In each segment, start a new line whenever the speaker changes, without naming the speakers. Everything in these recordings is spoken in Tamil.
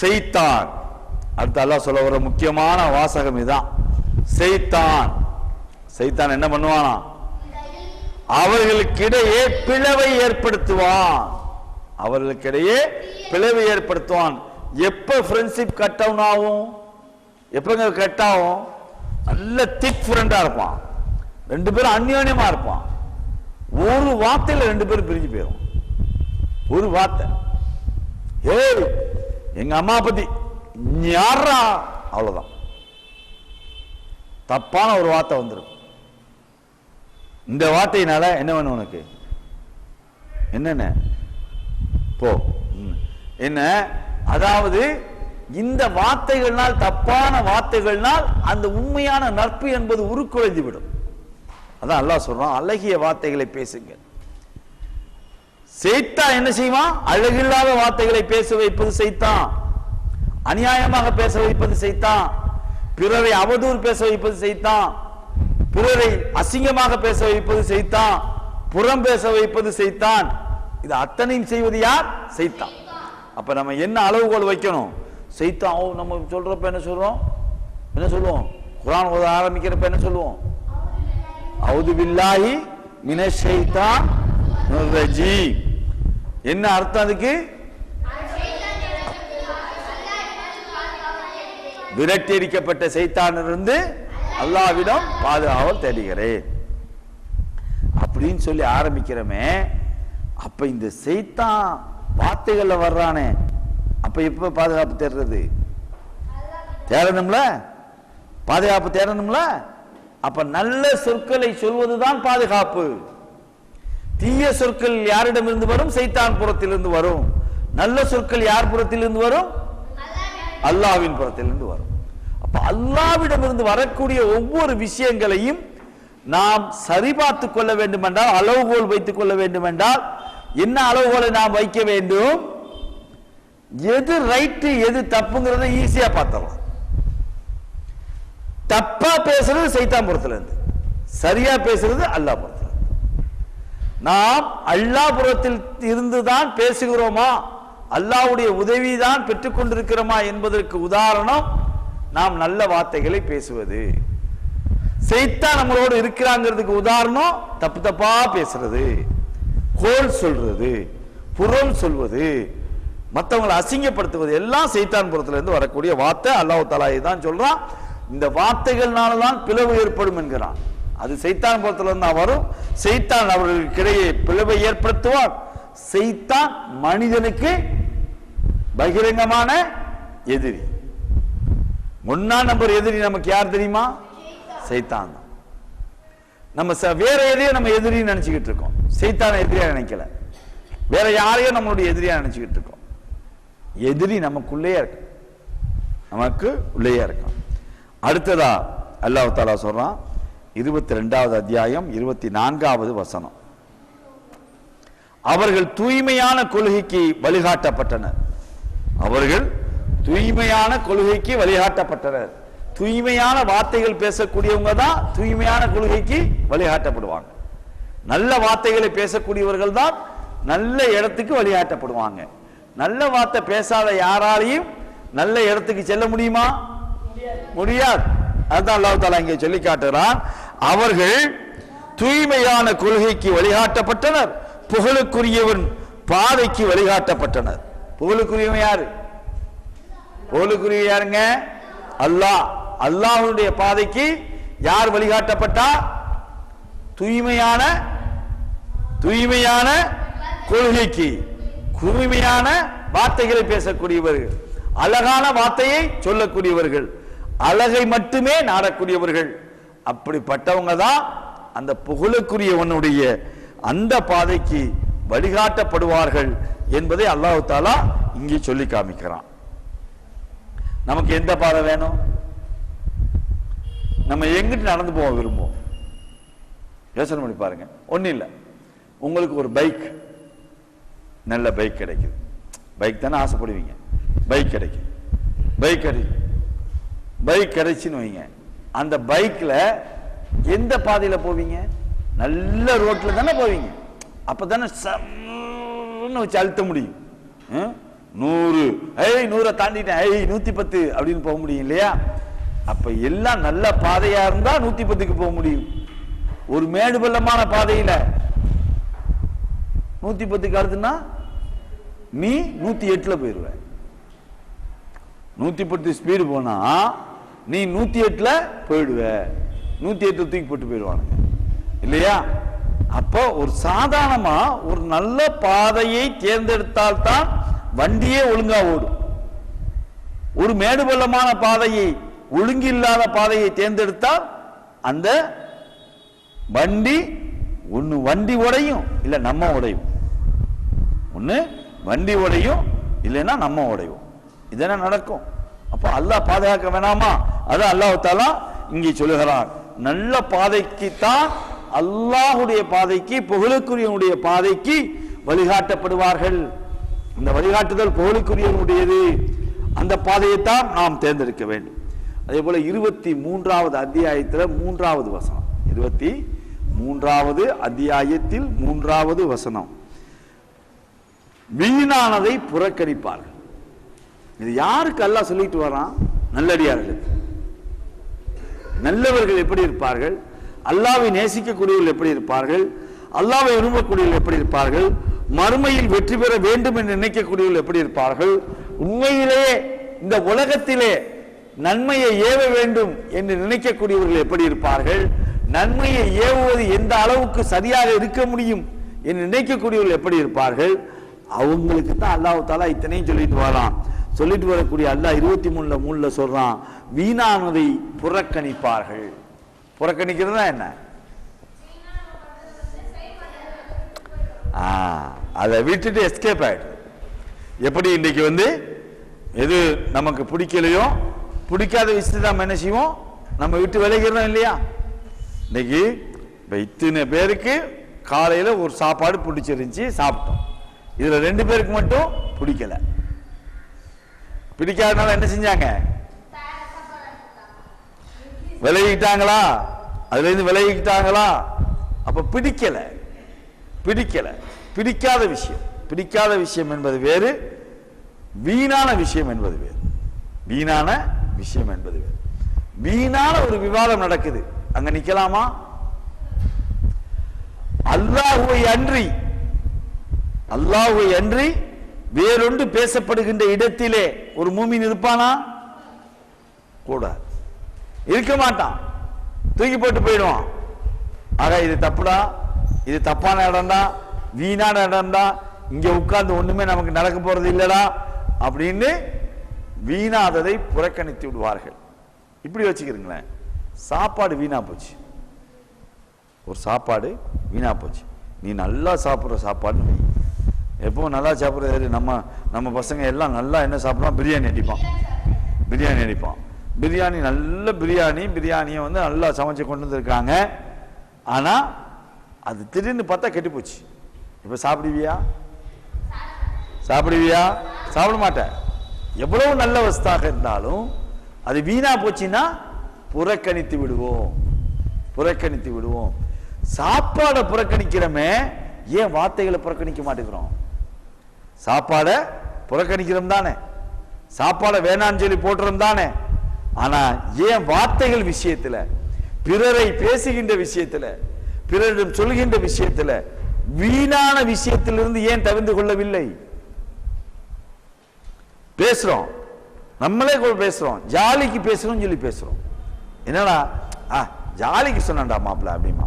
செய்தான். அடுத்து அல்லாஹ் சொல்ல வர முக்கியமான வாசகம் இதான். செய்தான் செய்தான் என்ன பண்ணுவானா? அவர்களுக்கிடையே பிளவை ஏற்படுத்துவான். அவர்களுக்கிடையே பிளவை ஏற்படுத்துவான். எப்ப ஃப்ரெண்ட்ஷிப் கட் டவுன் ஆகும்? எப்பங்க கட் ஆகும்? நல்ல திக் ஃப்ரெண்டா இருப்பான், ரெண்டு பேரும் அந்யோன்யமா இருப்பான். ஒரு வார்த்தையில ரெண்டு பேரும் பிரிஞ்சு போயிடும். ஒரு வார்த்தை, ஏய் எங்க அம்மா பத்தி யாரா, அவ்வளவுதான். தப்பான ஒரு வார்த்தை வந்துடும். இந்த வார்த்தையினால என்ன வேணும் உனக்கு? என்னென்ன போ என்ன? அதாவது இந்த வார்த்தைகள்னால், தப்பான வார்த்தைகள்னால் அந்த உண்மையான நட்பு என்பது உருக்குலைந்து விடும். அதான் அல்லாஹ் சொல்றான், அழகிய வார்த்தைகளை பேசுங்க. செய்தான் என்ன செய்வான்? அழகில்லாத வார்த்தைகளை பேச வைப்பது செய்தான். அநியாயமாக பேச வைப்பது செய்தான். பிறரை அவதூறு பேச வைப்பது செய்தான். பிறரை அசிங்கமாக பேச வைப்பது செய்தான். புறம் பேச வைப்பது செய்தான். இது அத்தனையும் செய்வது யார்? செய்தான். அப்ப நம்ம என்ன அளவுகோல் வைக்கணும்? செய்தான் நம்ம சொல்றப்ப என்ன சொல்றோம்? என்ன சொல்லுவோம்? குர்ஆன் ஓத ஆரம்பிக்கிறப்ப என்ன சொல்லுவோம்? அவுது பில்லாஹி மினஷ் ஷைத்தானிர் ரஜீம். என்ன அர்த்தம் அதுக்கு? விரட்டி அடிக்கப்பட்ட சைத்தானிலிருந்து அல்லாஹ்விடம் பாதுகாவல் தேடுகிறேன் அப்படின்னு சொல்லி ஆரம்பிக்கிறோமே. அப்ப இந்த சைத்தான் வார்த்தைகள்ல வர்றானே, அப்ப எப்ப பாதுகாப்பு தேடுறது? தேடணும்ல, பாதுகாப்பு தேடணும்ல. அப்ப நல்ல சொற்களை சொல்வதுதான் பாதுகாப்பு. தீய சொற்கள் யாரிடமிருந்து வரும்? சைத்தான் புறத்திலிருந்து வரும். நல்ல சொற்கள் யார் புறத்திலிருந்து வரும்? அல்லாஹ்வின் புறத்திலிருந்து வரும். அப்ப அல்லாஹ்விடமிருந்து வரக்கூடிய ஒவ்வொரு விஷயங்களையும் நாம் சரிபார்த்துக் கொள்ள வேண்டும் என்றால், அளவுகோல் வைத்துக் கொள்ள வேண்டும் என்றால், என்ன அளவுகோலை நாம் வைக்க வேண்டும்? எது ரைட்டு எது தப்புங்கிறத ஈஸியா பார்த்துடலாம். தப்பா பேசுறது சைத்தான் புறத்துல இருந்து, சரியா பேசுறது அல்லாஹ் புறத்துல. நாம் அல்லாஹ் புறத்தில் இருந்துதான் பேசுகிறோமா, அல்லாஹ்வுடைய உதவிதான் பெற்றுக் கொண்டிருக்கிறோமா என்பதற்கு உதாரணம் நாம் நல்ல வார்த்தைகளை பேசுவது. சைத்தான் நம்மளோடு இருக்கிறாங்கிறதுக்கு உதாரணம் தப்பு தப்பா பேசுறது, கோல் சொல்றது, புறம் சொல்வது, மற்றவங்களை அசிங்கப்படுத்துவது, எல்லாம் சைத்தான் புறத்துல இருந்து வரக்கூடிய வார்த்தை. அல்லாஹ் தஆலா தான் சொல்றான், இந்த வார்த்தைகள்னாலதான் பிளவு ஏற்படும் என்கிறான். அது சைத்தான் புறத்துல இருந்து வரும். சைத்தான் அவர்களுக்கிடையே பிளவை ஏற்படுத்துவார். சைத்தான் மனிதனுக்கு பகிரங்கமான எதிரி. ஒன்னாம் நம்பர் எதிரி நமக்கு யார் தெரியுமா? சைத்தான் தான். நம்ம வேற எதையும் நம்ம எதிரின்னு நினைச்சுக்கிட்டு இருக்கோம், சைத்தான எதிரியா நினைக்கல. வேற யாரையும் நம்மளுடைய எதிரியா நினைச்சுக்கிட்டு இருக்கோம். எதிரி நமக்குள்ளேயே இருக்கு, நமக்கு உள்ளேயே இருக்கான். அடுத்ததா அல்லாஹ் தஆலா சொல்றான், 22வது அத்தியாயம் 24வது வசனம். அவர்கள் தூய்மையான கொள்கைக்கு வழிகாட்டப்பட்டனர். அவர்கள் தூய்மையான கொள்கைக்கு வழிகாட்டப்பட்டனர். தூய்மையான வார்த்தைகள் பேசக்கூடியவங்க தான் தூய்மையான கொள்கைக்கு வழிகாட்டப்படுவாங்க. நல்ல வார்த்தைகளை பேசக்கூடியவர்கள் தான் நல்ல இடத்துக்கு வழிகாட்டப்படுவாங்க. நல்ல வார்த்தை பேசாத யாராலையும் நல்ல இடத்துக்கு செல்ல முடியுமா? முடியாது. அதுதான் அல்லாஹ் தஆலா இங்கே சொல்லி காட்டுகிறான். அவர்கள் தூய்மையான கொள்கைக்கு வழிகாட்டப்பட்டனர், புகழுக்குரியவன் பாதைக்கு வழிகாட்டப்பட்டனர். புகழுக்குரியவன் யாரு? புகழுக்குரிய யாருங்க? அல்லாஹ். அல்லாஹ்வுடைய பாதைக்கு யார் வழிகாட்டப்பட்டா? தூய்மையான கொள்கைக்கு, தூய்மையான வார்த்தைகளை பேசக்கூடியவர்கள், அழகான வார்த்தையை சொல்லக்கூடியவர்கள், அழகை மட்டுமே நாடக்கூடியவர்கள். அப்படிப்பட்டவங்க தான் அந்த புகழுக்குரியவனுடைய அந்த பாதைக்கு வழிகாட்டப்படுவார்கள் என்பதை அல்லாஹ் தஆலா இங்கே சொல்லி காமிக்கிறான். நமக்கு எந்த பாதை வேணும்? நம்ம எங்கிட்டு நடந்து போக விரும்புவோம்? யோசனை பண்ணி பாருங்க. ஒன்னும் இல்லை, உங்களுக்கு ஒரு பைக், நல்ல பைக் கிடைக்குது. பைக் தானே ஆசைப்படுவீங்க. பைக் கிடைக்கும், பைக் கிடைச்சுன்னு வைங்க. அந்த பைக்ல எந்த பாதையில போவீங்க? நல்ல ரோட்ல தானே போவீங்க. அப்பதானே வச்சு அழுத்த முடியும். 100, 100 தாண்டிட்டேன், 110 அப்படின்னு போக முடியும் இல்லையா? அப்ப எல்லாம் நல்ல பாதையா இருந்தா 110க்கு போக முடியும். ஒரு மேடு பள்ளமான பாதையில 110க்கு அடுத்துனா நீ 108ல போயிருவ. 110 ஸ்பீடு போனா நீ 108ல போயிடுவ. 108 தூக்கி போட்டு போயிடுவானுங்க இல்லையா? அப்போ ஒரு சாதாரணமா ஒரு நல்ல பாதையை தேர்ந்தெடுத்தால்தான் வண்டியே ஒழுங்கா ஓடும். ஒரு மேடு பள்ளமான பாதையை, ஒழுங்கில்லாத பாதையை தேர்ந்தெடுத்தால் அந்த வண்டி ஒன்னு வண்டி உடையும், இல்ல நம்ம உடையும். ஒன்னு வண்டி உடையும், இல்லைன்னா நம்ம உடையும். இதெல்லாம் நடக்கும். அப்ப அல்லாஹ் பாதுகாக்க வேணாமா? அதான் அல்லாஹ் தஆலா இங்கே சொல்லுகிறான், நல்ல பாதைக்கு தான், அல்லாஹுடைய பாதைக்கு, புகழுக்குரியவனுடைய பாதைக்கு வழிகாட்டப்படுவார்கள். இந்த வழிகாட்டுதல் புகழுக்குரியவனுடையது. அந்த பாதையைத்தான் நாம் தேர்ந்தெடுக்க வேண்டும். அதே போல 23வது அத்தியாயத்தில் 3வது வசனம், 23வது அத்தியாயத்தில் 3வது வசனம், வீணானதை புறக்கணிப்பார்கள். இது யாருக்கு அல்லாஹ் சொல்லிட்டு வரான்? நல்லடியார்களுக்கு. நல்லவர்கள் எப்படி இருப்பார்கள்? அல்லாஹ்வை நேசிக்கக்கூடியவர்கள் எப்படி இருப்பார்கள்? அல்லாஹ்வை விரும்பக்கூடியவர்கள் எப்படி இருப்பார்கள்? மறுமையில் வெற்றி பெற வேண்டும் என்று நினைக்கக்கூடியவர்கள் எப்படி இருப்பார்கள்? உண்மையிலேயே இந்த உலகத்திலே நன்மையை ஏவ வேண்டும் என்று நினைக்கக்கூடியவர்கள் எப்படி இருப்பார்கள்? நன்மையை ஏவுவது எந்த அளவுக்கு சரியாக இருக்க முடியும் என்று நினைக்கக்கூடியவர்கள் எப்படி இருப்பார்கள்? அவங்களுக்கு தான் அல்லாஹ் தஆலா இத்தனையும் சொல்லிட்டு வரான். சொல்லிட்டு வரக்கூடிய அல்லாஹ் 23:3 சொல்றான், வீணானதை புறக்கணிப்பார்கள். புறக்கணிக்கிறதா என்ன? அதை விட்டுட்டு எஸ்கேப் ஆயிடுது. எப்படி இன்னைக்கு எது நமக்கு பிடிக்கலையோ, பிடிக்காத விஷயத்தை நம்ம என்ன செய்வோம்? நம்ம விட்டு விலகிறோம் இல்லையா? இன்னைக்கு இத்தனை பேருக்கு காலையில ஒரு சாப்பாடு பிடிச்சிருந்துச்சு, சாப்பிட்டோம். இதுல 2 பேருக்கு மட்டும் பிடிக்கல. பிடிக்காதனால என்ன செஞ்சாங்க? விலகிட்டாங்களா? அதுல இருந்து விலகிட்டாங்களா? அப்ப பிடிக்கல. பிடிக்காத விஷயம் என்பது வேறு, வீணான விஷயம் என்பது வேறு. வீணான ஒரு விவாதம் நடக்குது, அங்க நிக்கலாமா? அல்லாஹ்வை அன்றி வேறொன்று பேசப்படுகின்ற இடத்திலே ஒரு மூமின் இருப்பானா? கூட இருக்க மாட்டான். தூக்கி போட்டு போயிடுவான். ஆக இது தப்புடா, இது தப்பான இடம்டா, வீணான இடம்டா, இங்க உட்கார்ந்து ஒண்ணுமே நமக்கு நடக்க போறது இல்லடா அப்படின்னு வீணாததை புறக்கணித்து விடுவார்கள். இப்படி வச்சுக்கிறீங்களேன், சாப்பாடு வீணா போச்சு. ஒரு சாப்பாடு வீணா போச்சு. நீ நல்லா சாப்பிட்ற சாப்பாடு, எப்பவும் நல்லா சாப்பிட்றது நம்ம பசங்க எல்லாம் நல்லா என்ன சாப்பிடுவான்? பிரியாணி அடிப்பான். பிரியாணி நல்ல பிரியாணியை நல்லா சமைச்சு கொண்டு வந்திருக்காங்க. ஆனா அது திடீர்னு பார்த்தா கெட்டு போச்சு. இப்ப சாப்பிடுவியா? சாப்பிட மாட்டேன். எவ்வளவு நல்ல வஸ்தாக இருந்தாலும் அது வீணா போச்சுன்னா புறக்கணித்து விடுவோம். சாப்பாடை புறக்கணிக்கிறோமே, ஏன் வார்த்தைகளை புறக்கணிக்க மாட்டேங்கிறோம்? சாப்பாடை புறக்கணிக்கிறோம் தானே, சாப்பாடை வேணான்னு சொல்லி போட்டுறோம் தானே. ஆனா ஏன் வார்த்தைகள் விஷயத்துல, பிறரை பேசுகின்ற விஷயத்துல, பிறரிடம் சொல்கின்ற விஷயத்துல, வீணான விஷயத்திலிருந்து ஏன் தவிர்த்து கொள்ளவில்லை? பேசுறோம், நம்மளே பேசுறோம், ஜாலிக்கு பேசுறோம் சொல்லி பேசுறோம். என்னடா ஜாலிக்கு சொன்னான்டா மாப்பிள்ள அப்படிமா.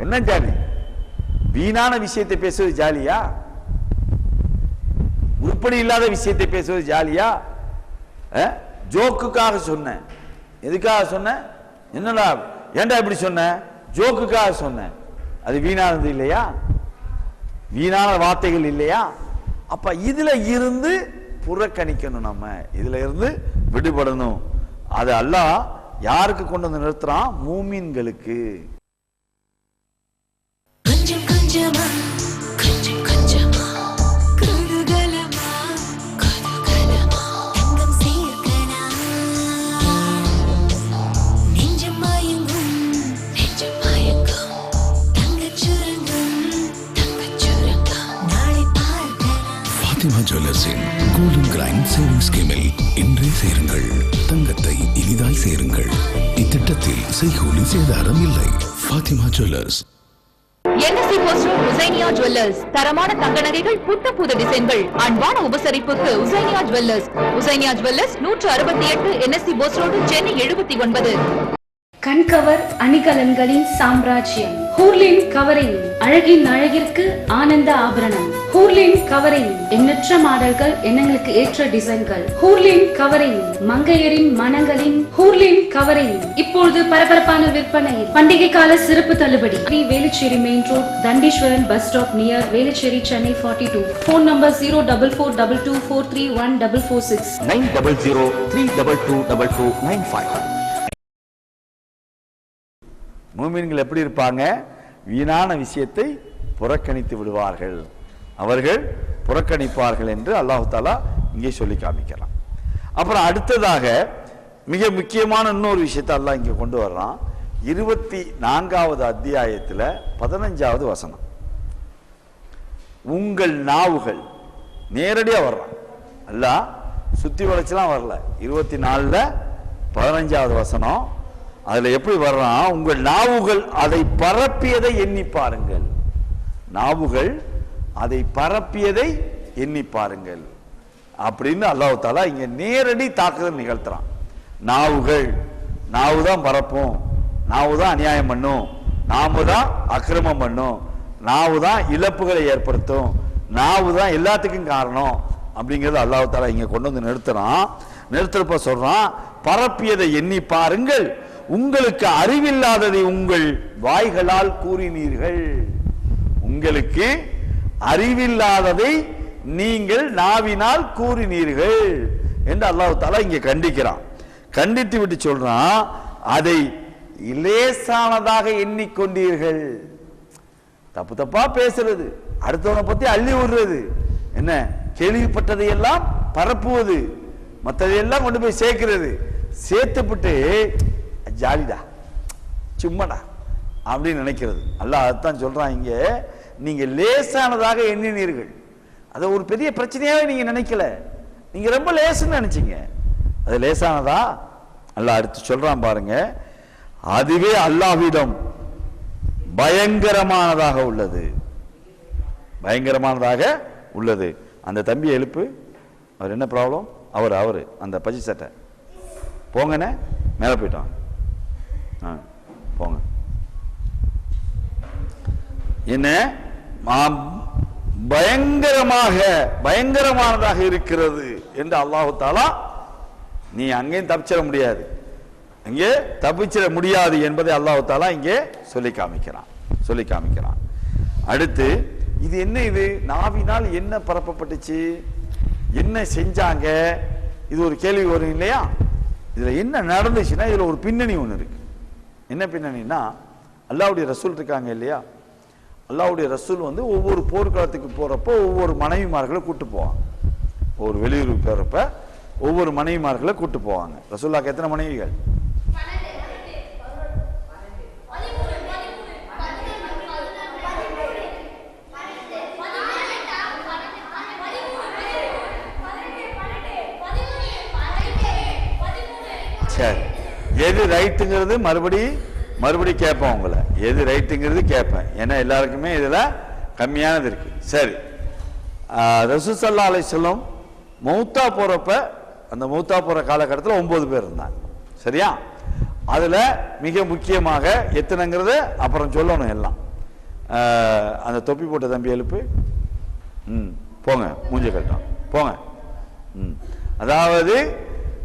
என்ன ஜாலி? வீணான விஷயத்தை பேசுவது ஜாலியா? உருப்படி இல்லாத விஷயத்தை பேசுவது ஜாலியா? ஜோக்குக்காக சொன்னேன். எதுக்காக சொன்ன? என்னடா ஏன்டா இப்படி சொன்ன? ஜோக்குக்காக சொன்னேன். அது வீணானது இல்லையா? வீணான வார்த்தைகள் இல்லையா? அப்ப இதுல இருந்து புறக்கணிக்கணும், நம்ம இதுல இருந்து விடுபடணும். அது அல்லாஹ் யாருக்கு கொண்டு வந்து நிறுத்துறான்? மூமின்களுக்கு. கொஞ்சம் கொஞ்சமா
ज्वेलर्स इन கிரைண்ட் சேவிங் ஸ்கீமில் இன்றே சேருங்கள். தங்கத்தை எளிதாய் சேருங்கள். இத்திட்டத்தில் செய்கூலி சேதாரம் இல்லை. Fathima jewellers.
NSC post road Husainiya jewellers. தரமான தங்க நகைகள், புத்த புது டிசைன்கள், அன்பான உபசரிப்புக்கு Husainiya jewellers. Husainiya jewellers 168 NSC post road, Chennai 79.
கண்கவர் அணிகலன்களின் சாம்ராஜ்யம் ஹூர்லின் கவரிங். அழகின் அழகிற்கு ஆனந்த ஆபரணம். ஹூர்லின் கவரிங். எண்ணற்ற மாடல்கள், எண்ணங்களுக்கு ஏற்ற டிசைன்கள். ஹூர்லின் கவரிங். மங்கையரின் மனங்களின் ஹூர்லின் கவரிங். இப்பொழுது பரபரப்பான விற்பனையில் பண்டிகை கால சிறப்பு தள்ளுபடி. Velachery main road, Thandeeswaran bus stop near Velachery, Chennai 42. Phone number 04422431446
900322295.
மூமின்கள் எப்படி இருப்பாங்க? வீணான விஷயத்தை புறக்கணித்து விடுவார்கள், அவர்கள் புறக்கணிப்பார்கள் என்று அல்லாஹு தாலா இங்கே சொல்லி காமிக்கலாம். அப்புறம் அடுத்ததாக மிக முக்கியமான இன்னொரு விஷயத்தை அல்லாஹ் இங்கே கொண்டு வர்றான். 24வது அத்தியாயத்தில் 15வது வசனம். உங்கள் நாவுகள் நேரடியாக வர்றான். அல்லாஹ் சுத்தி வளைச்சலாம் வரல. 24ல் 15வது வசனம். அதுல எப்படி வர்றான்? உங்கள் நாவுகள் அதை பரப்பியதை எண்ணி பாருங்கள். நாவுகள் அதை பரப்பியதை எண்ணி பாருங்கள் அப்படின்னு அல்லாஹ் தாலா இங்க நேரடி தாக்குதல் நிகழ்த்துறான். நாவுகள், நாவு தான் பரப்பும், நாவு தான் அநியாயம் பண்ணும், நாம தான் அக்கிரமம் பண்ணும், நாவு தான் இழப்புகளை ஏற்படுத்தும், நாவு தான் எல்லாத்துக்கும் காரணம் அப்படிங்கிறது அல்லாஹ் தாலா இங்க கொண்டு வந்து நிறுத்துறான். நிறுத்துறப்ப சொல்றான், பரப்பியதை எண்ணி பாருங்கள், உங்களுக்கு அறிவில்லாததை உங்கள் வாய்களால் கூறினீர்கள். உங்களுக்கு அறிவில்லாததை நீங்கள் நாவினால் கூறினீர்கள் என்று அல்லாஹ் தஆலா இங்கே கண்டிக்கிறான். கண்டித்து விட்டு சொல்றான், அதை லேசானதாக எண்ணிக்கொண்டீர்கள். தப்பு தப்பா பேசுறது, அடுத்தவனை பத்தி அள்ளி விடுறது, என்ன கேள்விப்பட்டதையெல்லாம் பரப்புவது, மற்றதையெல்லாம் கொண்டு போய் சேர்க்கிறது, சேர்த்துப்பட்டு ஜாலிடா சும்மாடா அப்படின்னு நினைக்கிறது. அல்லாஹ் அதான் சொல்றான் இங்க, நீங்க லேசானதாக எண்ணினீர்கள். அதை ஒரு பெரிய பிரச்சனையாவே நீங்க நினைக்கல, நீங்க ரொம்ப லேசுன்னு நினைச்சீங்க. அது லேசானதா? அல்லாஹ் அடுத்து சொல்றான் பாருங்க, அதுவே அல்லாஹ்விடம் பயங்கரமானதாக உள்ளது. பயங்கரமானதாக உள்ளது. அந்த தம்பி எழுப்பு. அவர் என்ன ப்ராப்ளம்? அவரு அந்த பஜி சட்டை போங்கண்ணே, மேலே போயிட்டான். போங்க. என்ன பயங்கரமானதாக இருக்கிறது என்று அல்லாஹ் தஆலா, நீ அங்கேயும் தப்பிச்சிட முடியாது, அங்கே தப்பிச்சிட முடியாது என்பதை அல்லாஹ் தஆலா இங்கே சொல்லி காமிக்கிறான். அடுத்து இது என்ன? இது நாவினால் என்ன பரப்பப்பட்டுச்சு, என்ன செஞ்சாங்க? இது ஒரு கேள்வி வரும் இல்லையா? இதுல என்ன நடந்துச்சுன்னா இதுல ஒரு பின்னணி ஒன்று இருக்கு. என்ன பின்னணினா, அல்லாஹ்வுடைய ரசூல் இருக்காங்க இல்லையா, அல்லாஹ்வுடைய ரசூல் ஒவ்வொரு போர்க்களத்துக்கு போறப்போ ஒவ்வொரு மனைவிமார்களை கூட்டு போவாங்க. ஒரு வெளியூருக்கு போறப்ப ஒவ்வொரு மனைவிமார்களை கூட்டு போவாங்க. ரசூலுல்லாஹ்க்கு எத்தனை மனைவிகள்? சரி, எது ரைட்டுங்கிறது மறுபடி கேட்பேன் உங்களை, எது ரைட்டுங்கிறது கேட்பேன், ஏன்னா எல்லாருக்குமே இதுல கம்மியானது இருக்கு. சரி, ரசூல் ஸல்லல்லாஹு அலைஹி வஸல்லம் மௌத்தா போறப்ப, அந்த மௌத்தா போற காலகட்டத்தில் 9 பேர் இருந்தாங்க. சரியா? அதுல மிக முக்கியமாக எத்தனைங்கிறத அப்புறம் சொல்லணும் எல்லாம். அந்த தொப்பி போட்ட தம்பி எழுப்பு. போங்க, மூஞ்ச கட்டும் போங்க. அதாவது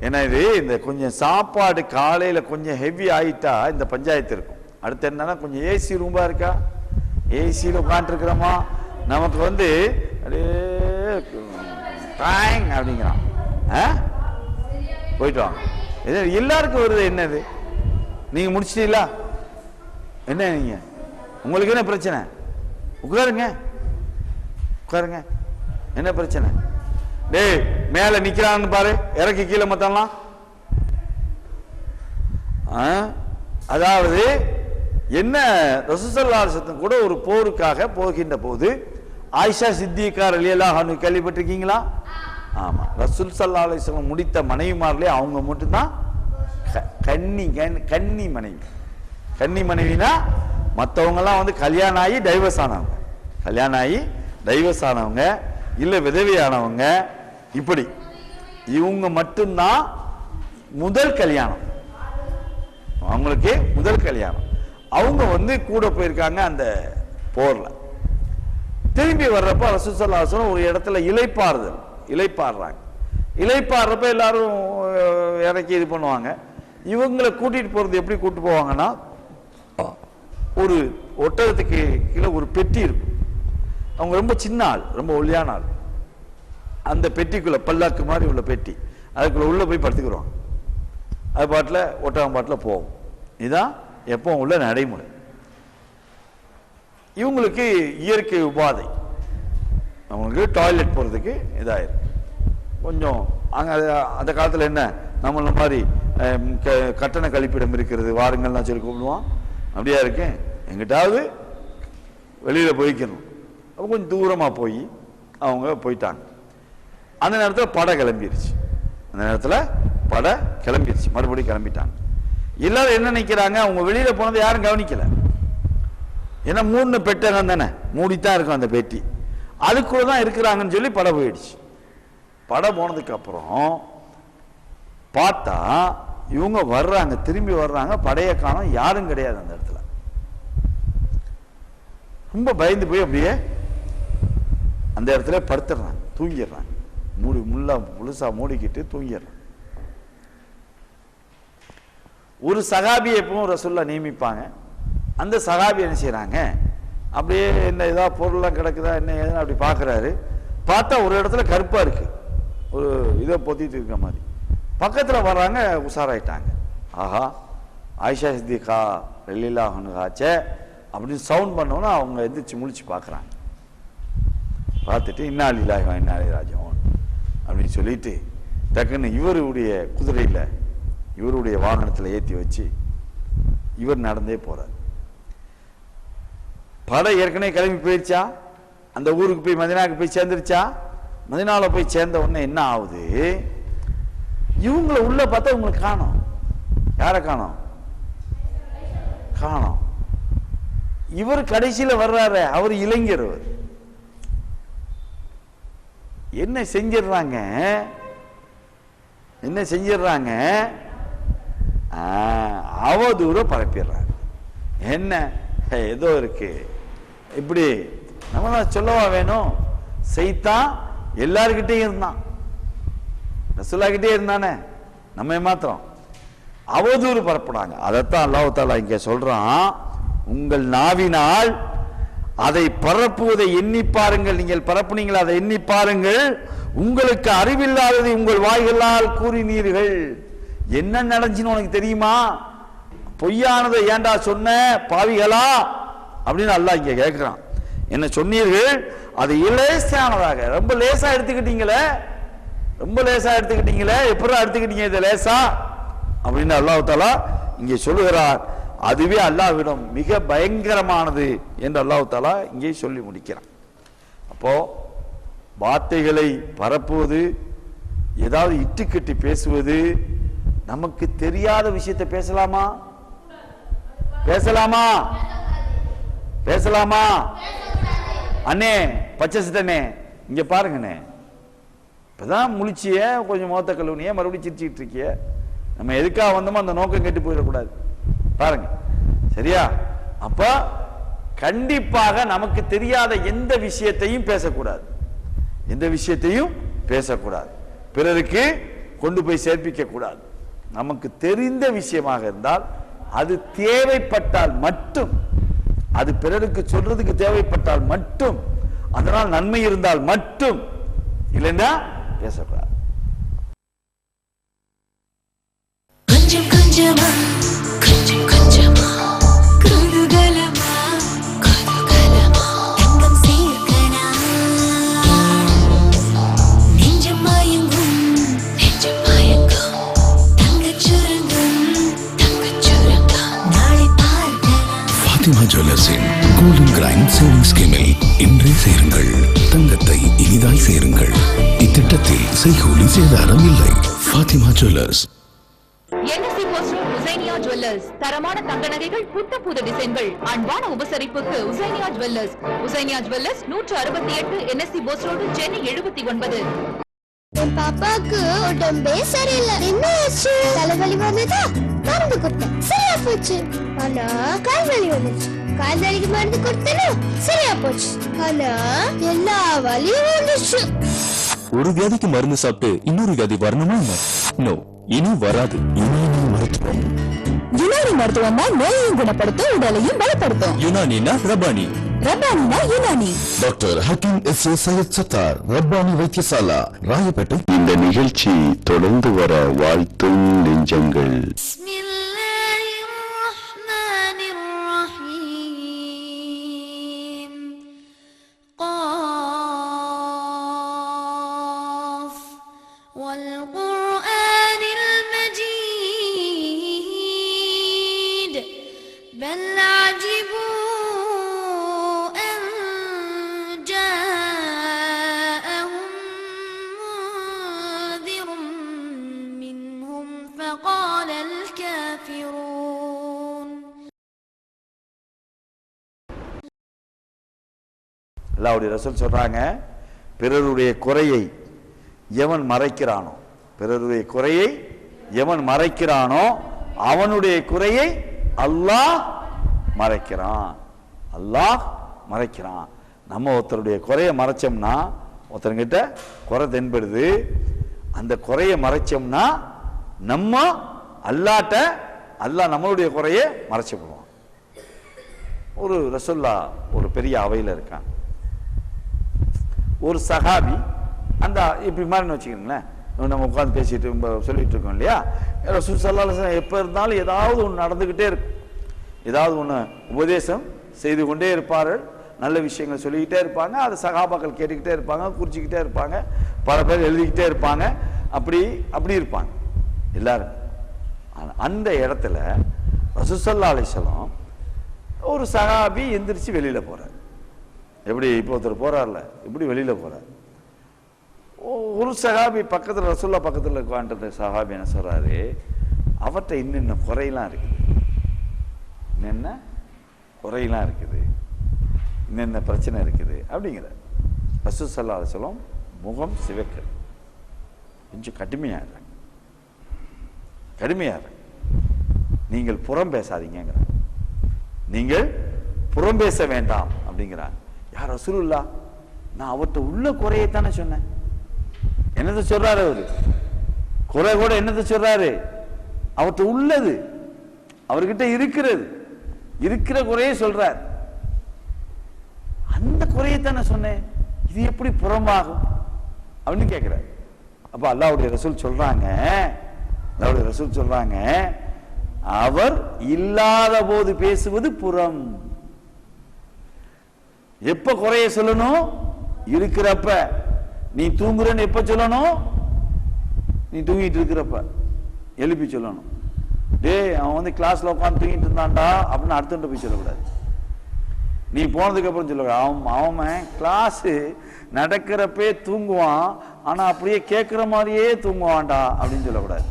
என்ன, இது இந்த கொஞ்சம் சாப்பாடு காலையில் கொஞ்சம் ஹெவி ஆகிட்டா இந்த பஞ்சாயத்து இருக்கும். அடுத்து என்னன்னா, கொஞ்சம் ஏசி ரூம்பா இருக்கா, ஏசியில் உட்காந்துருக்கிறோமா, நமக்கு அப்படியே அப்படிங்கிறான். போயிட்டு வாங்க. எல்லாருக்கும் வருது. என்னது, நீங்க முடிச்சிட்டீங்களா? என்ன நீங்க, உங்களுக்கு என்ன பிரச்சனை? உட்காருங்க, என்ன பிரச்சனை? டேய், மேல நிக்கிறான்னு பாரு, இறக்கி கீழே மத்தலாம். அதாவது என்ன, ரசூல் ஸல்லல்லாஹு அலைஹி வஸல்லம் கூட ஒரு போருக்காக போகின்ற போது ஆயிஷா சித்திகா ரலியல்லாஹு அன்ஹா கேள்விப்பட்டிருக்கீங்களா? ஆமா, ரசூல் ஸல்லல்லாஹு அலைஹி வஸல்லம் முடித்த மனைவிமார்களே அவங்க மட்டும்தான் கன்னி மனைவி. கன்னி மனைவினா மற்றவங்கலாம் வந்து கல்யாணம் ஆகி டைவர்ஸ் ஆனவங்க, இல்லை விதவையானவங்க, இப்படி இவங்க மட்டும்தான் முதல் கல்யாணம், அவங்களுக்கு முதல் கல்யாணம். அவங்க வந்து கூட போயிருக்காங்க அந்த போர்ல. திரும்பி வர்றப்ப ரசூல் ஸல்லல்லாஹு அலைஹி வஸல்லம் ஒரு இடத்துல இளைப்பாடுறாங்க. இளைப்பாடுறப்ப எல்லாரும் இறக்கி இது பண்ணுவாங்க. இவங்களை கூட்டிட்டு போறது எப்படி கூட்டு போவாங்கன்னா, ஒரு ஒட்டகத்துக்கு கீழே ஒரு பெட்டி இருக்கும். அவங்க ரொம்ப சின்ன ஆள், ரொம்ப ஒல்லியான ஆள். அந்த பெட்டிக்குள்ள பல்லாக்கு மாதிரி உள்ள பெட்டி, அதுக்குள்ள உள்ள போய் படுத்துக்கிறோம். அது பாட்டில் ஒட்டகம் பாட்டில் போகும். இதுதான் எப்போ உள்ள நடைமுறை. இவங்களுக்கு இயற்கை உபாதை, அவங்களுக்கு டாய்லெட் போகிறதுக்கு இதாயிருக்கு. கொஞ்சம் அங்கே அந்த காலத்தில் என்ன நம்மள மாதிரி கட்டண கழிப்பிடம் இருக்கிறது, வாருங்கள்லாம் சொல்லி கூப்பிடுவான். அப்படியா இருக்கேன், எங்கிட்டாவது வெளியில் போய்க்கணும். அப்போ கொஞ்சம் தூரமாக போய் அவங்க போயிட்டாங்க. அந்த நேரத்தில் படை கிளம்பிடுச்சு. மறுபடியும் கிளம்பிட்டாங்க. எல்லாரும் என்ன நினைக்கிறாங்க, அவங்க வெளியில் போனதை யாரும் கவனிக்கல. ஏன்னா மூணு பெட்டகம் தானே, மூடித்தான் இருக்கும் அந்த பெட்டி, அதுக்குள்ள தான் இருக்கிறாங்கன்னு சொல்லி படை போயிடுச்சு. படை போனதுக்கு அப்புறம் பார்த்தா இவங்க வர்றாங்க, திரும்பி வர்றாங்க, படையை காணோம், யாரும் கிடையாது அந்த இடத்துல. ரொம்ப பயந்து போய் அப்படியே அந்த இடத்துல படுத்துடுறாங்க, தூங்கிடுறாங்க. முழுசா மூடிக்கிட்டு தூங்கிடுறாங்க. ஒரு சகாபியை எப்பவும் ரசூலுல்லாஹ் நியமிப்பாங்க. அந்த சகாபி என்ன செய்யறாங்க, அப்படியே என்ன ஏதாவது பொருள்லாம் கிடக்குதா என்ன ஏதுன்னு அப்படி பார்க்குறாரு. பார்த்தா ஒரு இடத்துல கருப்பா இருக்கு, ஒரு இதை பொத்திட்டு இருக்கிற மாதிரி. பக்கத்தில் வர்றாங்க, உஷாராயிட்டாங்க. ஆஹா, ஆயிஷா சித்திகா ரலியல்லாஹு அன்ஹாச்சே அப்படின்னு சவுண்ட் பண்ணோன்னா அவங்க எந்திரிச்சு முழிச்சு பார்க்குறாங்க. பார்த்துட்டு இன்னா லில்லாஹி வ இன்னா இலைஹி ராஜிஊன் அப்படின்னு சொல்லிட்டு டக்குன்னு இவருடைய குதிரையில், இவருடைய வாகனத்தில் ஏற்றி வச்சு இவர் நடந்தே போறார். படை ஏற்கனவே கிளம்பி போயிடுச்சா, அந்த ஊருக்கு போய் மதினாவுக்கு போய் சேர்ந்துருச்சா. மதினாவில் போய் சேர்ந்த உடனே என்ன ஆகுது, இவங்களை உள்ள பார்த்தா இவங்களுக்கு காணோம். யாரை காணோம்? இவர் கடைசியில் வர்றாரு, அவர் இளைஞர். என்ன செஞ்சிடறாங்க, அவதூறு பரப்பிடுறாங்க. என்ன ஏதோ இருக்கு இப்படி, நம்ம சொல்லவா வேணும். சைத்தான் எல்லார்கிட்டையும் இருந்தான், ரசூலுல்லாஹ் கிட்டே இருந்தானே, நம்ம மாத்திரம் அவதூறு பரப்புனாங்க. அதைத்தான் அல்லாஹ் தஆலா இங்க சொல்றான், உங்கள் நாவினால் அதை பரப்புவதை எண்ணி பாருங்கள். நீங்கள் பரப்புனீங்களா, அதை எண்ணி பாருங்கள். உங்களுக்கு அறிவில்லாததை உங்கள் வாய்களால் கூறினீர்கள். என்ன நடந்துச்சுன்னு உனக்கு தெரியுமா? பொய்யானதை ஏண்டா சொன்ன பாவிகளா அப்படின்னு அல்லாஹ் இங்க கேட்கிறான். என்ன சொன்னீர்கள், அது லேசானதாக, ரொம்ப லேசா எடுத்துக்கிட்டீங்களே, எப்படா எடுத்துக்கிட்டீங்க இதை லேசா அப்படின்னு அல்லாஹ் தஆலா இங்கே சொல்லுகிறார். அதுவே அல்லாஹ்விடம் மிக பயங்கரமானது என்று அல்லாஹ் தஆலா இங்கே சொல்லி முடிக்கிறான். அப்போ வார்த்தைகளை பரப்புவது, ஏதாவது இட்டுக்கட்டி பேசுவது, நமக்கு தெரியாத விஷயத்தை பேசலாமா? அண்ணே பச்சை சித்தனே இங்க பாருங்கண்ணே, இப்பதான் முழிச்சிய கொஞ்சம் முகத்த கழுவுனிய, மறுபடியும் சிரிச்சுட்டு இருக்கிய. நம்ம எதுக்காக வந்தோமோ அந்த நோக்கம் கெட்டு போயிடக்கூடாது பாருங்க, சரியா? அப்ப கண்டிப்பாக நமக்கு தெரியாத எந்த விஷயத்தையும் பேசக்கூடாது, பிறருக்கு கொண்டு போய் சேர்ப்பிக்க கூடாது. நமக்கு தெரிந்த விஷயமாக இருந்தால், அது தேவைப்பட்டால் மட்டும், அது பிறருக்கு சொல்றதுக்கு தேவைப்பட்டால் மட்டும், அதனால் நன்மை இருந்தால் மட்டும், இல்லைன்னா பேசக்கூடாது.
கொஞ்சம் கொஞ்சமா குதூகலமா தங்கம் சேர்க்கலாம், நெஞ்சம் மயங்கும் தங்கச் சுரங்கம் நாளை பார்க்கலாம்.
ஃபாத்திமா ஜுவல்லர்ஸின் கோல்டன் கிரைண்ட் சேவிங் ஸ்கீமில் இன்றே சேருங்கள், தங்கத்தை இனிதாய் சேருங்கள். இத்திட்டத்தில் செய்கூலி சேதாரம் இல்லை. Fathima jewellers.
NSC post road Husainiya jewellers தரமான தங்க நகைகள் புத்த புது டிசைன்கள் அன்பான உபசரிப்புக்கு Husainiya jewellers. Husainiya jewellers 168 NSC post road Chennai 79.
என் பாப்பாக்கு உடம்பே சரியில்லை. என்ன ஆச்சு? தலைவலி வந்ததா? மருந்து கொடுத்தேன், சரியா போச்சு. ஆனா கால்வலி வந்துச்சு. கால்வலிக்கு மருந்து கொடுத்தேனா சரியா போச்சு. ஆனா எல்லா வலியும் வந்துச்சு.
ஒரு வியாதிக்கு மருந்து சாப்பிட்டு இன்னொரு வியாதி வரணுமா? நோ, இனி வராது. யுனானி மருத்துவம்.
யுனானி மருத்துவம்னா நோயையும் குணப்படுத்தும், உடலையும் பலப்படுத்தும்.
யுனானினா ரபானி,
ரபானினா யுனானி.
Doctor Hakeem S A. சையத் சத்தார், ரப்பானி வைத்தியசாலா, ராயப்பேட்டை.
இந்த நிகழ்ச்சி தொடர்ந்து வர வாழ்த்தும் நெஞ்சங்கள்.
والقرآن المجيد بل عجبوا أن جاءهم منذر منهم فقال الكافرون.
அல்லாஹ்வுடைய ரசூல் சொல்றாங்க, பிறருடைய குறையை எவன் மறைக்கிறானோ, பிறருடைய குறையை எவன் மறைக்கிறானோ அவனுடைய குறையை அல்லாஹ் மறைக்கிறான். அல்லாஹ் மறைக்கிறான். நம்ம ஒருத்தருடைய குறையை மறைச்சோம்னா, ஒருத்தர்கிட்ட குறை தென்படுது, அந்த குறையை மறைச்சோம்னா நம்ம அல்லாட்ட அல்லாஹ் நம்மளுடைய குறையை மறைச்சிடுவான். ஒரு ரசூல்லா ஒரு பெரிய அவையில் இருக்கான். ஒரு சஹாபி அந்த இப்படி மாதிரின்னு வச்சுக்கோங்களேன், நம்ம உட்காந்து பேசிட்டு சொல்லிட்டு இருக்கோம் இல்லையா, ரசூல் ஸல்லல்லாஹு அலைஹி வஸல்லம் எப்போ இருந்தாலும் ஏதாவது ஒன்று நடந்துக்கிட்டே இருக்கும், ஏதாவது ஒன்று உபதேசம் செய்து கொண்டே இருப்பார்கள், நல்ல விஷயங்கள் சொல்லிக்கிட்டே இருப்பாங்க, அதை சகாபாக்கள் கேட்டுக்கிட்டே இருப்பாங்க, குறிச்சிக்கிட்டே இருப்பாங்க, பல பேர் எழுதிக்கிட்டே இருப்பாங்க, அப்படி அப்படி இருப்பாங்க எல்லாரும். அந்த இடத்துல ரசூல் ஸல்லல்லாஹு அலைஹி வஸல்லம் ஒரு சகாபி எந்திரிச்சு வெளியில் போகிறார். எப்படி இப்போ ஒருத்தர் போகிறார்ல, இப்படி வெளியில் போகிறார். ஒரு சஹாபி பக்கத்தில், ரசூல்லா பக்கத்தில் உட்காந்துட்டு சஹாபி என்ன சொல்றாரு, அவர்கிட்ட இன்னென்ன குறையெல்லாம் இருக்குது, என்னென்ன குறையெல்லாம் இருக்குது, என்னென்ன பிரச்சனை இருக்குது அப்படிங்கிற. ரசூல் ஸல்லல்லாஹு அலைஹி வஸல்லம் முகம் சிவக்க கொஞ்சம் கடுமையாக நீங்கள் புறம் பேசாதீங்கிற, நீங்கள் புறம் பேச வேண்டாம் அப்படிங்கிறார். யார்? ரசூலுல்லாஹ். நான் அவர்கிட்ட உள்ள குறையத்தானே சொன்னேன். என்னது சொல்றாரு அவரு? குறை கூட என்னது சொல்றாரு? அவர்கிட்ட உள்ளது, அவர்கிட்ட இருக்கிற குறையை சொல்றார். அந்த குறையத்தானே சொன்னேன், இது எப்படி புறம்பாகும் அப்படின்னு கேட்கிறார். அப்ப அல்லாஹ்வுடைய ரசூல் சொல்றாங்க, அவர் இல்லாத போது பேசுவது புறம். எப்ப குறைய சொல்லணும்? இருக்கிறப்ப. நீ தூங்குறன்னு எப்ப சொல்லணும்? நீ தூங்கிட்டு இருக்கிறப்ப எழுப்பி சொல்லணும். டேய், அவன் கிளாஸ்ல உட்காந்து தூங்கிட்டு இருந்தான்டா அப்படின்னு அடுத்த போய் சொல்லக்கூடாது. நீ போனதுக்கு அப்புறம் சொல்ல, அவன் கிளாஸ் நடக்கிறப்பே தூங்குவான், ஆனா அப்படியே கேட்கிற மாதிரியே தூங்குவான்டா அப்படின்னு சொல்லக்கூடாது.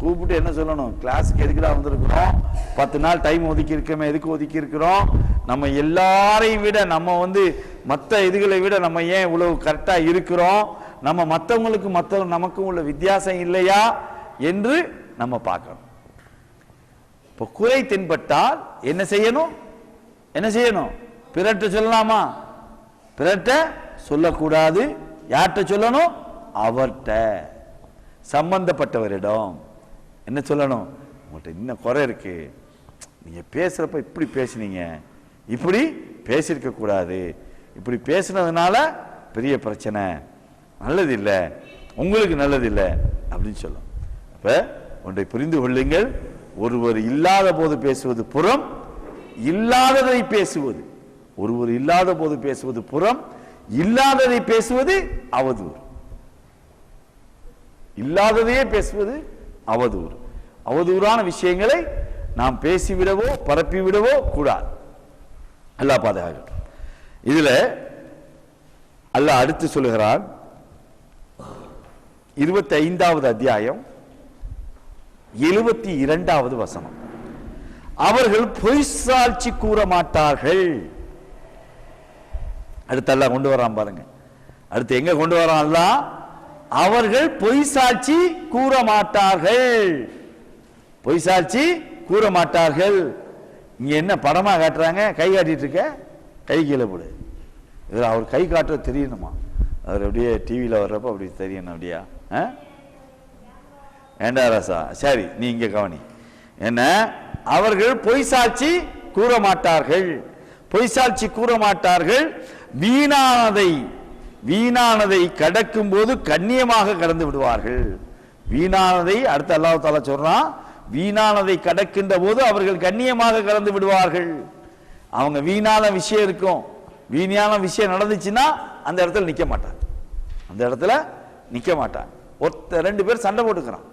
கூப்பிட்டு என்ன சொல்லணும்? கிளாஸுக்கு எதுக்குடா வந்திருக்கிறோம், 10 நாள் டைம் ஒதுக்கி இருக்கமே, எதுக்கு ஒதுக்கி இருக்கிறோம், நம்ம எல்லாரையும் விட நம்ம மற்ற இதுகளை விட நம்ம ஏன் இவ்வளவு கரெக்டா இருக்கிறோம், நம்ம மற்றவங்களுக்கு நமக்கும் உள்ள வித்தியாசம் இல்லையா என்று நம்ம பார்க்கணும். இப்போ குறை தென்பட்டால் என்ன செய்யணும்? பிறட்ட சொல்லலாமா? பிறட்ட சொல்லக்கூடாது. யார்கிட்ட சொல்லணும்? அவர்கிட்ட, சம்பந்தப்பட்டவரிடம் என்ன சொல்லணும்? உங்கள்கிட்ட இன்னும் குறை இருக்கு, நீங்க பேசுறப்ப இப்படி பேசுனீங்க, இப்படி பேசியிருக்க கூடாது, இப்படி பேசுனதுனால பெரிய பிரச்சனை, நல்லது இல்லை, உங்களுக்கு நல்லது இல்லை அப்படின்னு சொல்லும். அப்ப ஒன்றை புரிந்து கொள்ளுங்கள், ஒருவர் இல்லாத போது பேசுவது புறம், இல்லாததை பேசுவது, ஒருவர் இல்லாத போது பேசுவது புறம், இல்லாததை பேசுவது அவதூறு. இல்லாததையே பேசுவது அவதூறு. அவதூறான விஷயங்களை நாம் பேசிவிடவோ பரப்பிவிடவோ கூடாது. அல்லாஹ் பாதுகாக்கட்டும். இதுல அல்லாஹ் அடுத்து சொல்லுகிறான் 25வது அத்தியாயம் 72வது வசனம், அவர்கள் பொய் சாட்சி கூற மாட்டார்கள். அடுத்து அல்லாஹ் கொண்டு வரான் பாருங்க. அடுத்து எங்க கொண்டு வரான் அல்லாஹ்? அவர்கள் பொய் சாட்சி கூற மாட்டார்கள். பொய் சாட்சி கூற மாட்டார்கள். இங்க என்ன படமா காட்டுறாங்க? கை காட்டிட்டு இருக்க, கை கீழே போடு. அவர் கை காட்டுறது தெரியணுமா? அவர் அப்படியே டிவியில் வர்றப்ப அப்படி தெரியணும். அப்படியா ஏண்டா ராசா? சரி, நீ இங்க கவனி. என்ன? அவர்கள் பொய் சாட்சி கூற மாட்டார்கள். பொய் சாட்சி கூற மாட்டார்கள். வீணானதை கடக்கும் போது கண்ணியமாக கடந்து விடுவார்கள். வீணானதை அடுத்து அல்லாஹ் தஆலா சொல்றான், வீணானதை கடக்கின்ற போது அவர்கள் கண்ணியமாக கடந்து விடுவார்கள். அவங்க வீணான விஷயம் இருக்கும், வீணான விஷயம் நடந்துச்சுன்னா அந்த இடத்துல நிக்க மாட்டாங்க. அந்த இடத்துல நிக்க மாட்டாங்க. ரெண்டு பேர் சண்டை போட்டுக்கிறான்.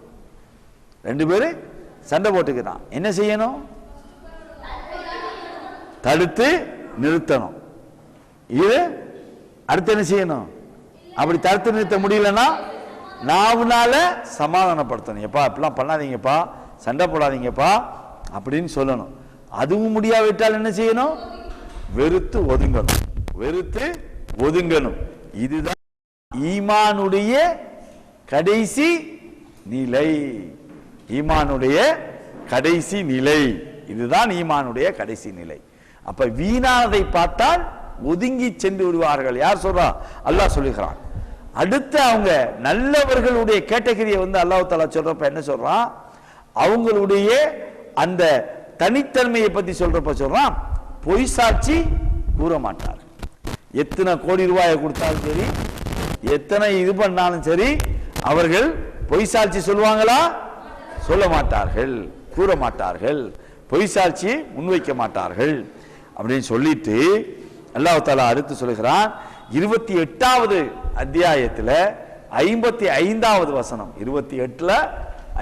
என்ன செய்யணும்? தடுத்து நிறுத்தணும். இது அடுத்து என்ன செய்யணும்? அப்படி தடுத்து நிறுத்த முடியலன்னா நாவுனால சமாதானப்படுத்தணும். எப்பா இப்பெல்லாம் பண்ணாதீங்கப்பா, சண்டை போடாதீங்கப்பா அப்படின்னு சொல்லணும். அதுவும் முடியாவிட்டால் என்ன செய்யணும்? வெறுத்து ஒதுங்கணும். இதுதான் ஈமானுடைய கடைசி நிலை. இதுதான் ஈமானுடைய கடைசி நிலை. அப்ப வீணானதை பார்த்தால் ஒதுங்கி சென்று விடுவார்கள். யார் சொல்றா? அல்லாஹ் சொல்லுகிறான். அடுத்து அவங்க நல்லவர்களுடைய கேட்டகரியை அல்லாஹ் தஆலா சொல்றப்ப என்ன சொல்றான்? அவங்களுடைய அந்த தனித்தன்மையை பத்தி சொல்றப்ப சொல்றான், பொய் சாட்சி கூற மாட்டார். எத்தனை கோடி ரூபாயை கொடுத்தாலும் சரி, எத்தனை இது பண்ணாலும் சரி, அவர்கள் பொய் சாட்சி சொல்லுவாங்களா? சொல்ல மாட்டார்கள், கூற மாட்டார்கள், பொய் சாட்சி முன்வைக்க மாட்டார்கள் அப்படின்னு சொல்லிட்டு அல்லாஹ் தஆலா அடுத்து சொல்லுகிறான் 28வது அத்தியாயத்துல 55வது வசனம். 28ல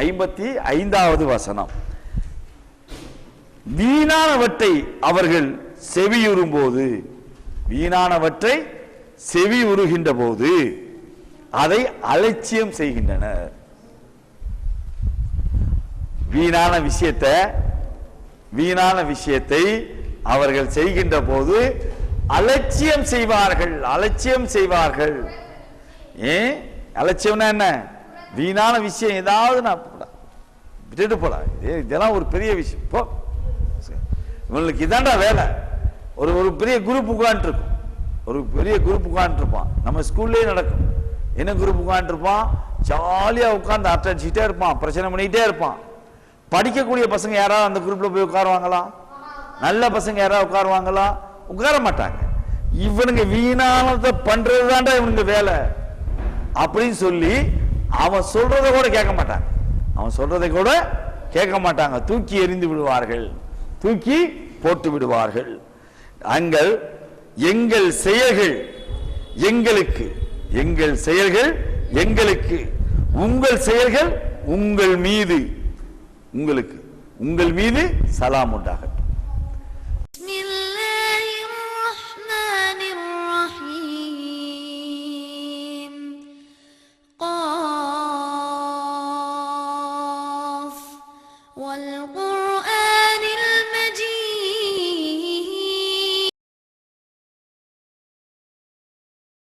55வது வசனம், வீணானவற்றை அவர்கள் செவி உறுகின்ற போது அதை அலட்சியம் செய்கின்றனர். வீணான விஷயத்தை அவர்கள் செய்கின்ற போது அலட்சியம் செய்வார்கள். ஏன் அலட்சியம்னா என்ன? வீணான விஷயம் ஏதாவது நான் விட்டுட்டு போல, இதெல்லாம் ஒரு பெரிய விஷயம். போ, இவங்களுக்கு இதாண்டா வேலை. ஒரு பெரிய குரூப் உட்காந்துருப்பான். நம்ம ஸ்கூல்லே நடக்கும். என்ன குரூப் உட்காந்துருப்பான்? ஜாலியா உட்கார்ந்து அடிச்சுட்டே இருப்பான், பிரச்சனை பண்ணிக்கிட்டே இருப்பான். படிக்கக்கூடிய பசங்க யாராவது அந்த குரூப்ல போய் உட்காருவாங்களா? நல்ல பசங்க யாராவது உட்காருவாங்களா? உட்கார மாட்டாங்க. இவனுங்க வீணானதை பண்றதுதான்டா இவனுங்க வேலை அப்படின்னு சொல்லி அவன் சொல்றதை கூட கேட்க மாட்டாங்க. தூக்கி எறிந்து விடுவார்கள், தூக்கி போட்டு விடுவார்கள். எங்கள் செயல்கள் எங்களுக்கு, உங்கள் செயல்கள் உங்கள் மீது சலாம் உண்டாகட்டும்.